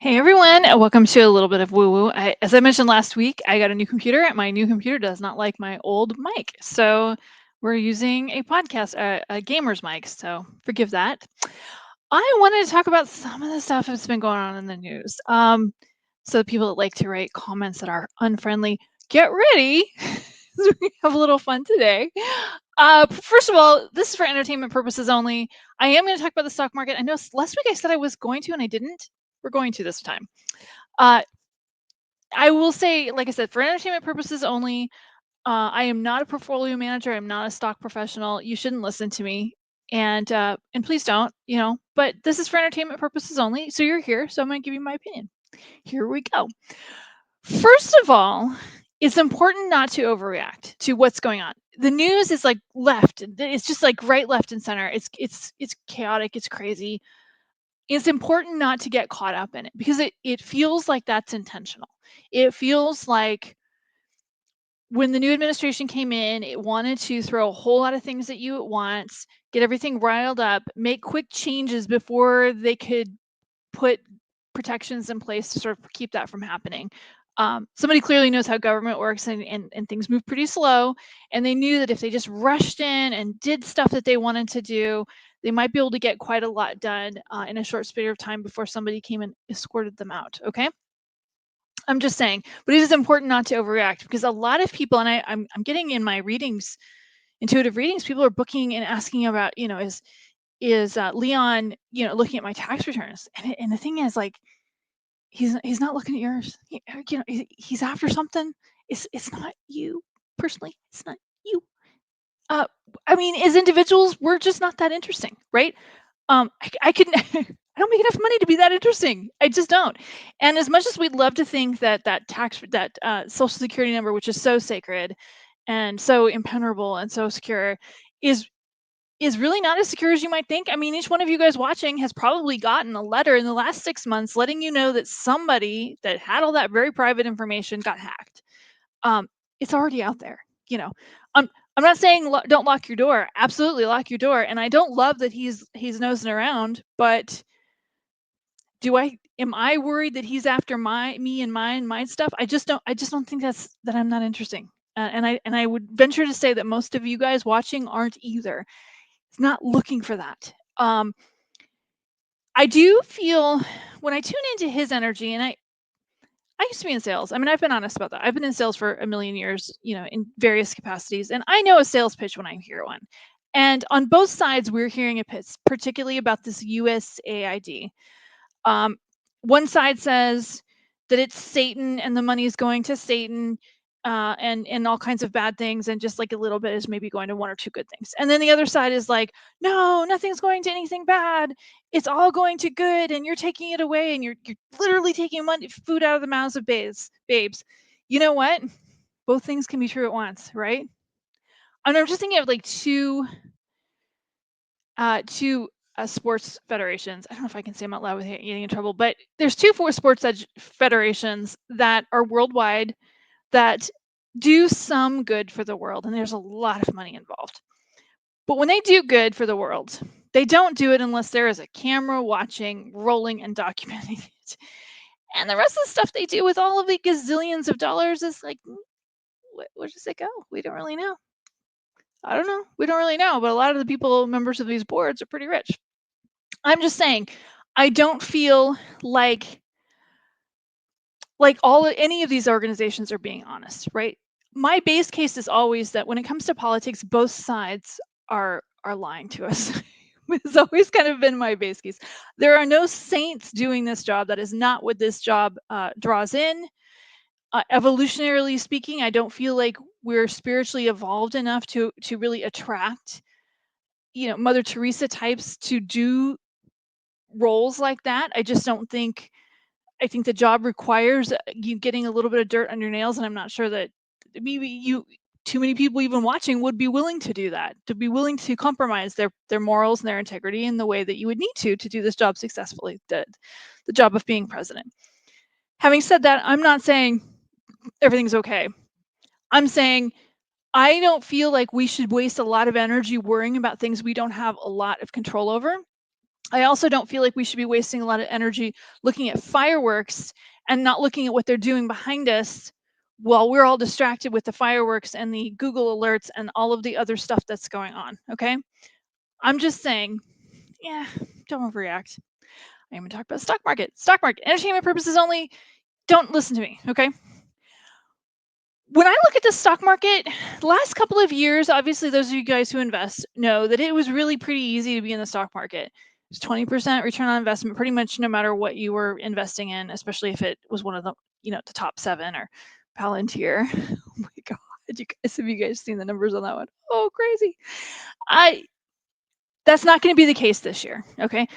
Hey everyone, welcome to a little bit of woo woo. As I mentioned last week, I got a new computer, and my new computer does not like my old mic. So we're using a podcast, a gamer's mic. So forgive that. I wanted to talk about some of the stuff that's been going on in the news. So the people that like to write comments that are unfriendly, get ready. We have a little fun today. First of all, this is for entertainment purposes only. I am going to talk about the stock market. I know last week I said I was going to, and I didn't. We're going to this time. Uh, I will say, like I said, for entertainment purposes only. I am not a portfolio manager. I'm not a stock professional. You shouldn't listen to me, and please don't. But this is for entertainment purposes only. So you're here, so I'm going to give you my opinion. Here we go. First of all, it's important not to overreact to what's going on. The news is like left. It's just like right, left, and center. It's chaotic. It's crazy. It's important not to get caught up in it because it feels like that's intentional. It feels like when the new administration came in, it wanted to throw a whole lot of things at you at once, get everything riled up, make quick changes before they could put protections in place to sort of keep that from happening. Somebody clearly knows how government works, and things move pretty slow. And they knew that if they just rushed in and did stuff that they wanted to do, they might be able to get quite a lot done in a short period of time before somebody came and escorted them out. Okay. I'm just saying, but it is important not to overreact because a lot of people, and I'm getting in my readings, intuitive readings, people are booking and asking about, is Leon, looking at my tax returns, and the thing is, like, he's not looking at yours. He's after something. It's not you personally. It's not you. Uh, I mean, as individuals, we're just not that interesting, right? I couldn't. I don't make enough money to be that interesting. I just don't. And as much as we'd love to think that that Social Security number, which is so sacred and so impenetrable and so secure, is is really not as secure as you might think. I mean, each one of you guys watching has probably gotten a letter in the last 6 months letting you know that somebody that had all that very private information got hacked. um, it's already out there. You know, I'm I'm not saying don't lock your door. Absolutely lock your door. And I don't love that he's nosing around, but do I am I worried that he's after me and my stuff? I just don't think that I'm not interesting. And I would venture to say that most of you guys watching aren't either. It's not looking for that. I do feel when I tune into his energy, and I used to be in sales. I mean, I've been honest about that. I've been in sales for a million years, in various capacities, and I know a sales pitch when I hear one. And on both sides, we're hearing a pitch, particularly about this USAID. Um, One side says that it's Satan and the money is going to Satan, and all kinds of bad things, and just like a little bit is maybe going to one or two good things. And then the other side is like, no, nothing's going to anything bad. It's all going to good, and you're taking it away, and you're literally taking food out of the mouths of babes. You know what? Both things can be true at once, right? And I'm just thinking of like two sports federations. I don't know if I can say them out loud without getting in trouble, but there's two four sports federations that are worldwide that do some good for the world, and there's a lot of money involved. But when they do good for the world, they don't do it unless there is a camera watching, rolling, and documenting it. And the rest of the stuff they do with all of the gazillions of dollars is like, where does it go? We don't really know. I don't know. We don't really know, but a lot of the people, members of these boards, are pretty rich. I'm just saying, I don't feel like any of these organizations are being honest, right? My base case is always that when it comes to politics, both sides are lying to us. It's always kind of been my base case. There are no saints doing this job. That is not what this job draws in. Evolutionarily speaking, I don't feel like we're spiritually evolved enough to really attract, Mother Teresa types to do roles like that. I think the job requires you getting a little bit of dirt on your nails, and I'm not sure that maybe too many people even watching would be willing to do that, to be willing to compromise their morals and their integrity in the way that you would need to do this job successfully, the job of being president. Having said that, I'm not saying everything's okay. I'm saying I don't feel like we should waste a lot of energy worrying about things we don't have a lot of control over. I also don't feel like we should be wasting a lot of energy looking at fireworks and not looking at what they're doing behind us while we're all distracted with the fireworks and the Google alerts and all of the other stuff that's going on. Okay. I'm just saying, yeah, don't overreact. I'm going to talk about stock market. Stock market, entertainment purposes only. Don't listen to me. Okay. When I look at the stock market, the last couple of years, obviously, those of you guys who invest know that it was really pretty easy to be in the stock market. It's 20% return on investment, pretty much no matter what you were investing in, especially if it was one of the, the top 7 or Palantir. Oh my God, have you guys seen the numbers on that one? Oh, crazy. I That's not going to be the case this year. Okay.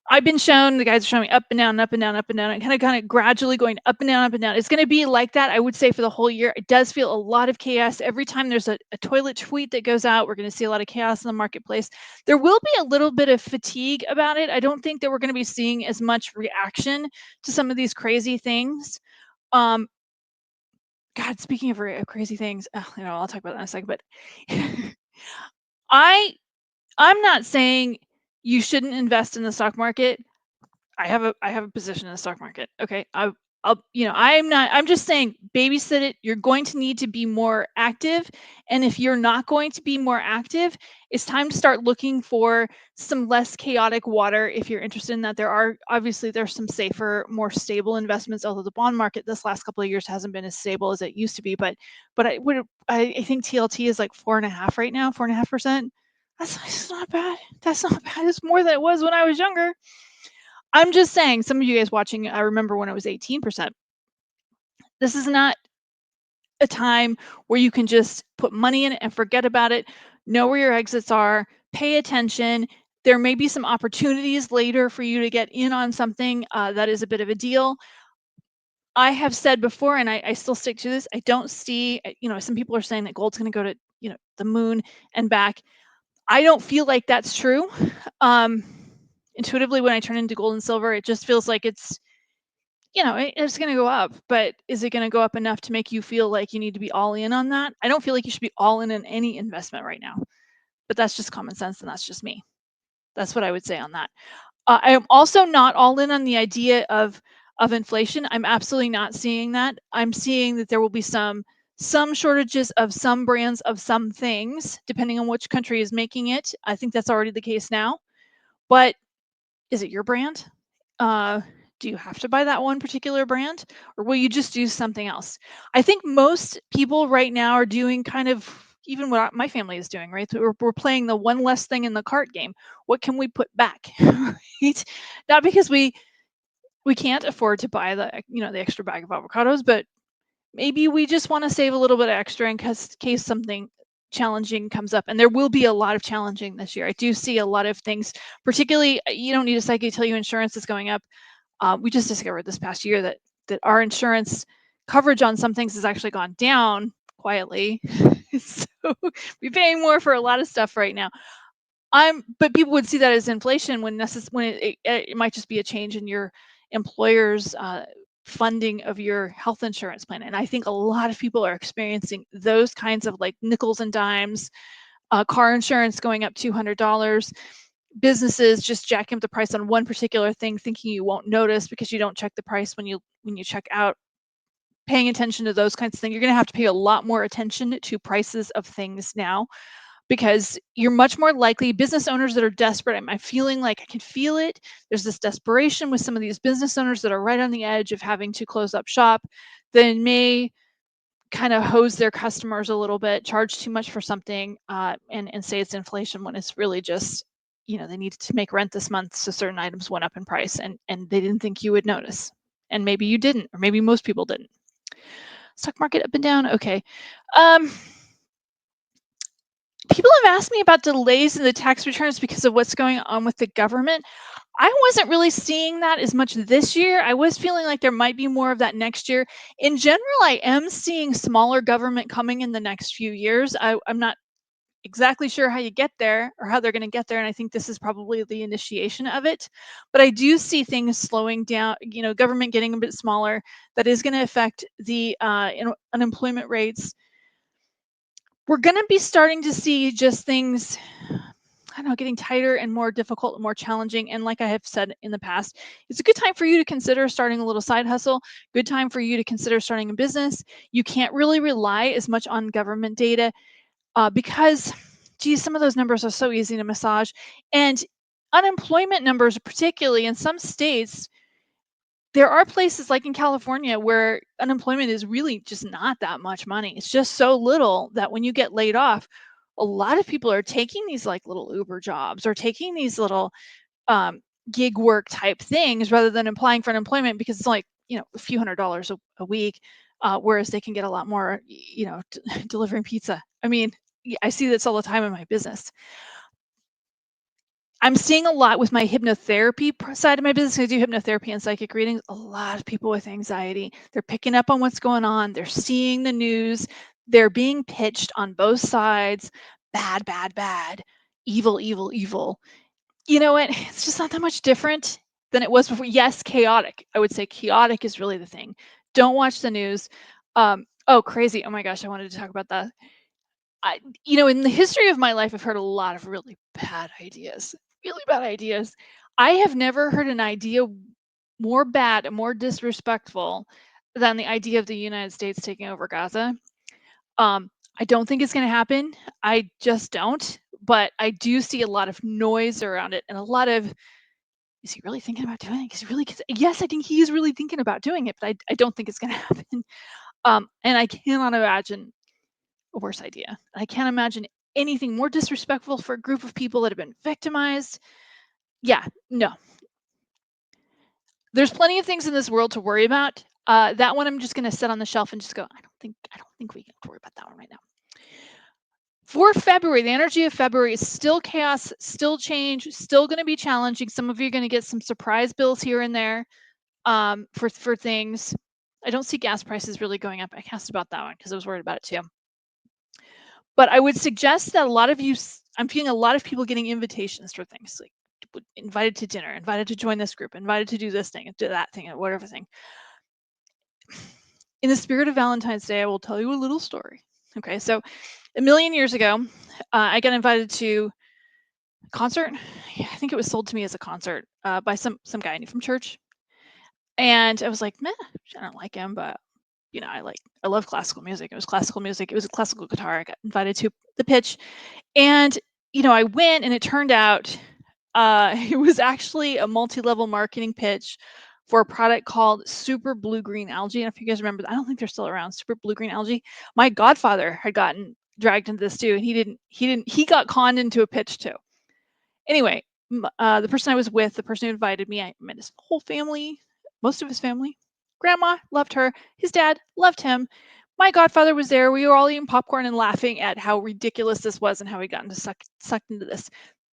I've been shown, the guys are showing me up and down, up and down, up and down, and kind of gradually going up and down, up and down. It's going to be like that, I would say, for the whole year. It does feel a lot of chaos. Every time there's a toilet tweet that goes out, we're going to see a lot of chaos in the marketplace. There will be a little bit of fatigue about it. I don't think that we're going to be seeing as much reaction to some of these crazy things. Um, God, speaking of crazy things, I'll talk about that in a second. But I I'm not saying you shouldn't invest in the stock market. I have a position in the stock market. Okay. I'm just saying babysit it. You're going to need to be more active. And if you're not going to be more active, it's time to start looking for some less chaotic water. If you're interested in that, there's some safer, more stable investments, although the bond market this last couple of years hasn't been as stable as it used to be. But I think TLT is like 4.5 right now, 4.5%. That's not bad. That's not bad. It's more than it was when I was younger. I'm just saying, some of you guys watching, I remember when it was 18%. This is not a time where you can just put money in it and forget about it. Know where your exits are, pay attention. There may be some opportunities later for you to get in on something that is a bit of a deal. I have said before, and I still stick to this, I don't see, some people are saying that gold's going to go to, the moon and back. I don't feel like that's true. Um, Intuitively, when I turn into gold and silver, it just feels like it's going to go up, but is it going to go up enough to make you feel like you need to be all in on that? I don't feel like you should be all in any investment right now, but that's just common sense, and that's just me. That's what I would say on that. I am also not all in on the idea of inflation. I'm absolutely not seeing that. I'm seeing that there will be some shortages of some brands of some things, depending on which country is making it. I think that's already the case now. But is it your brand? Do you have to buy that one particular brand, or will you just do something else? I think most people right now are doing kind of even what my family is doing, right? So we're playing the one less thing in the cart game. What can we put back, right? Not because we can't afford to buy the extra bag of avocados, but maybe we just want to save a little bit extra in case something challenging comes up, and there will be a lot of challenging this year. I do see a lot of things, particularly you don't need a psyche to tell you insurance is going up. We just discovered this past year that our insurance coverage on some things has actually gone down quietly. So we're paying more for a lot of stuff right now. But people would see that as inflation when it might just be a change in your employer's funding of your health insurance plan. And I think a lot of people are experiencing those kinds of like nickels and dimes, car insurance going up $200, businesses just jacking up the price on one particular thing, thinking you won't notice because you don't check the price when you check out. Paying attention to those kinds of things. You're going to have to pay a lot more attention to prices of things now, because you're much more likely, business owners that are desperate. I'm feeling like I can feel it. There's this desperation with some of these business owners that are right on the edge of having to close up shop. Then may kind of hose their customers a little bit, charge too much for something, and say it's inflation when it's really just, they needed to make rent this month, so certain items went up in price, and they didn't think you would notice, and maybe you didn't, or maybe most people didn't. Stock market up and down. Okay. Um, People have asked me about delays in the tax returns because of what's going on with the government. I wasn't really seeing that as much this year. I was feeling like there might be more of that next year. In general, I am seeing smaller government coming in the next few years. I'm not exactly sure how you get there or how they're going to get there. And I think this is probably the initiation of it. But I do see things slowing down, government getting a bit smaller. That is going to affect the unemployment rates. We're going to be starting to see just things. I don't know, getting tighter and more difficult and more challenging. And like I have said in the past, it's a good time for you to consider starting a little side hustle, good time for you to consider starting a business. You can't really rely as much on government data because, geez, some of those numbers are so easy to massage. And unemployment numbers, particularly in some states, there are places like in California where unemployment is really just not that much money. It's just so little that when you get laid off, a lot of people are taking these like little Uber jobs or taking these little um, gig work type things rather than applying for unemployment because it's like, a few $100s a week, whereas they can get a lot more, delivering pizza. I mean, I see this all the time in my business. I'm seeing a lot with my hypnotherapy side of my business. I do hypnotherapy and psychic readings. A lot of people with anxiety. They're picking up on what's going on. They're seeing the news. They're being pitched on both sides. Bad, bad, bad. Evil, evil, evil. You know what? It's just not that much different than it was before. Yes, chaotic. I would say chaotic is really the thing. Don't watch the news. Oh, crazy. Oh my gosh, I wanted to talk about that. In the history of my life, I've heard a lot of really bad ideas. I have never heard an idea more bad and more disrespectful than the idea of the United States taking over Gaza. I don't think it's going to happen. I just don't. But I do see a lot of noise around it and a lot of, is he really thinking about doing it? Is he really? Yes, I think he is really thinking about doing it, but I don't think it's going to happen. And I cannot imagine a worse idea. I can't imagine anything more disrespectful for a group of people that have been victimized. Yeah, no. There's plenty of things in this world to worry about. That one I'm just going to set on the shelf and just go, I don't think we have to worry about that one right now. For February, the energy of February is still chaos, still change, still going to be challenging. Some of you are going to get some surprise bills here and there for things. I don't see gas prices really going up. I cast about that one because I was worried about it too. But I would suggest that a lot of you, I'm feeling a lot of people getting invitations for things like invited to dinner, invited to join this group, invited to do this thing, do that thing, and whatever thing. In the spirit of Valentine's Day, I will tell you a little story. Okay, so a million years ago, I got invited to a concert. Yeah, I think it was sold to me as a concert by some guy I knew from church, and I was like, meh, I don't like him, but I love classical music. It was classical music. It was a classical guitar. I got invited to the pitch, and I went, and it turned out it was actually a multi-level marketing pitch for a product called Super Blue Green Algae. And if you guys remember, I don't think they're still around. Super Blue Green Algae. My godfather had gotten dragged into this too, and he got conned into a pitch too. Anyway, the person I was with, the person who invited me, I met his whole family, most of his family. Grandma loved her. His dad loved him. My godfather was there. We were all eating popcorn and laughing at how ridiculous this was and how we got into sucked into this.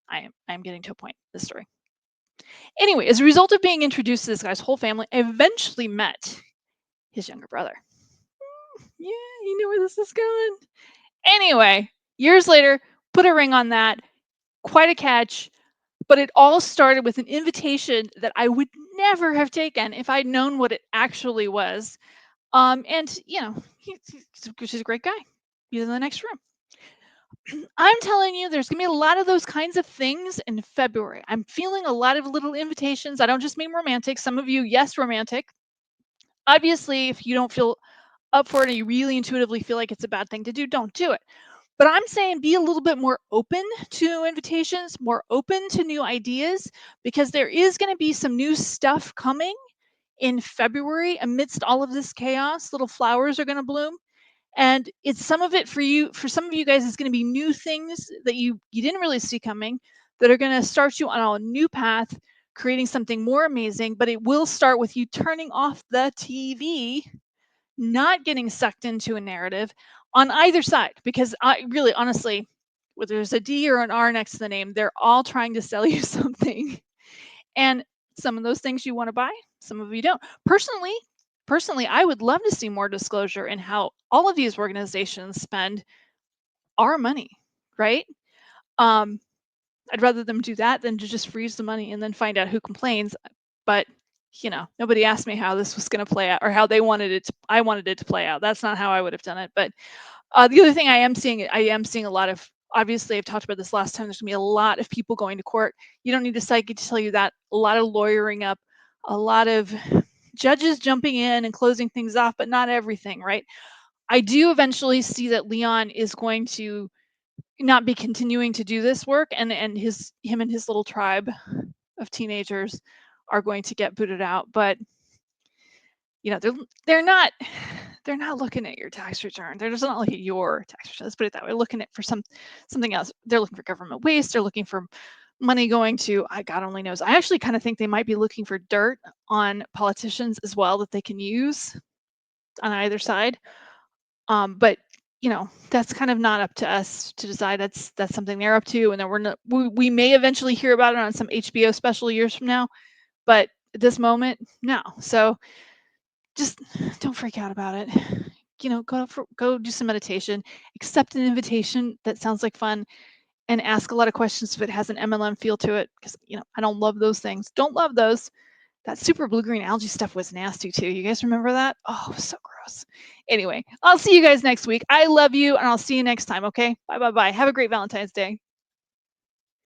I am getting to a point in this story. Anyway, as a result of being introduced to this guy's whole family, I eventually met his younger brother. Yeah, you knew where this is going. Anyway, years later, put a ring on that. Quite a catch. But it all started with an invitation that I would never have taken if I'd known what it actually was. And he's a great guy. He's in the next room. I'm telling you, there's gonna be a lot of those kinds of things in February. I'm feeling a lot of little invitations. I don't just mean romantic. Some of you, yes, romantic. Obviously, if you don't feel up for it and you really intuitively feel like it's a bad thing to do, don't do it. But I'm saying be a little bit more open to invitations, more open to new ideas, because there is going to be some new stuff coming in February amidst all of this chaos. Little flowers are going to bloom. And it's some of it for some of you guys, it's going to be new things that you didn't really see coming that are going to start you on a new path, creating something more amazing. But it will start with you turning off the TV, not getting sucked into a narrative on either side, because I really honestly, whether there's a D or an R next to the name, they're all trying to sell you something. And some of those things you want to buy, some of you don't. Personally, I would love to see more disclosure in how all of these organizations spend our money, right? I'd rather them do that than to just freeze the money and then find out who complains. But nobody asked me how this was going to play out or how they wanted it. I wanted it to play out. That's not how I would have done it. But the other thing I am seeing a lot of obviously I've talked about this last time, there's gonna be a lot of people going to court. You don't need a psychic to tell you that. A lot of lawyering up, a lot of judges jumping in and closing things off, but not everything, right? I do eventually see that Leon is going to not be continuing to do this work, and him and his little tribe of teenagers are going to get booted out. But they're not they're not looking at your tax return. They're just not looking at your tax return. Let's put it that way. They're looking at for something else. They're looking for government waste. They're looking for money going to, God only knows. I actually kind of think they might be looking for dirt on politicians as well that they can use on either side. But that's kind of not up to us to decide. That's something they're up to, and then we may eventually hear about it on some HBO special years from now. But at this moment, no. So just don't freak out about it. Go do some meditation, accept an invitation that sounds like fun, and ask a lot of questions if it has an MLM feel to it, because I don't love those things. Don't love those. That super blue green algae stuff was nasty too. You guys remember that? Oh, it was so gross. Anyway, I'll see you guys next week. I love you, and I'll see you next time. Okay, bye bye bye. Have a great Valentine's Day.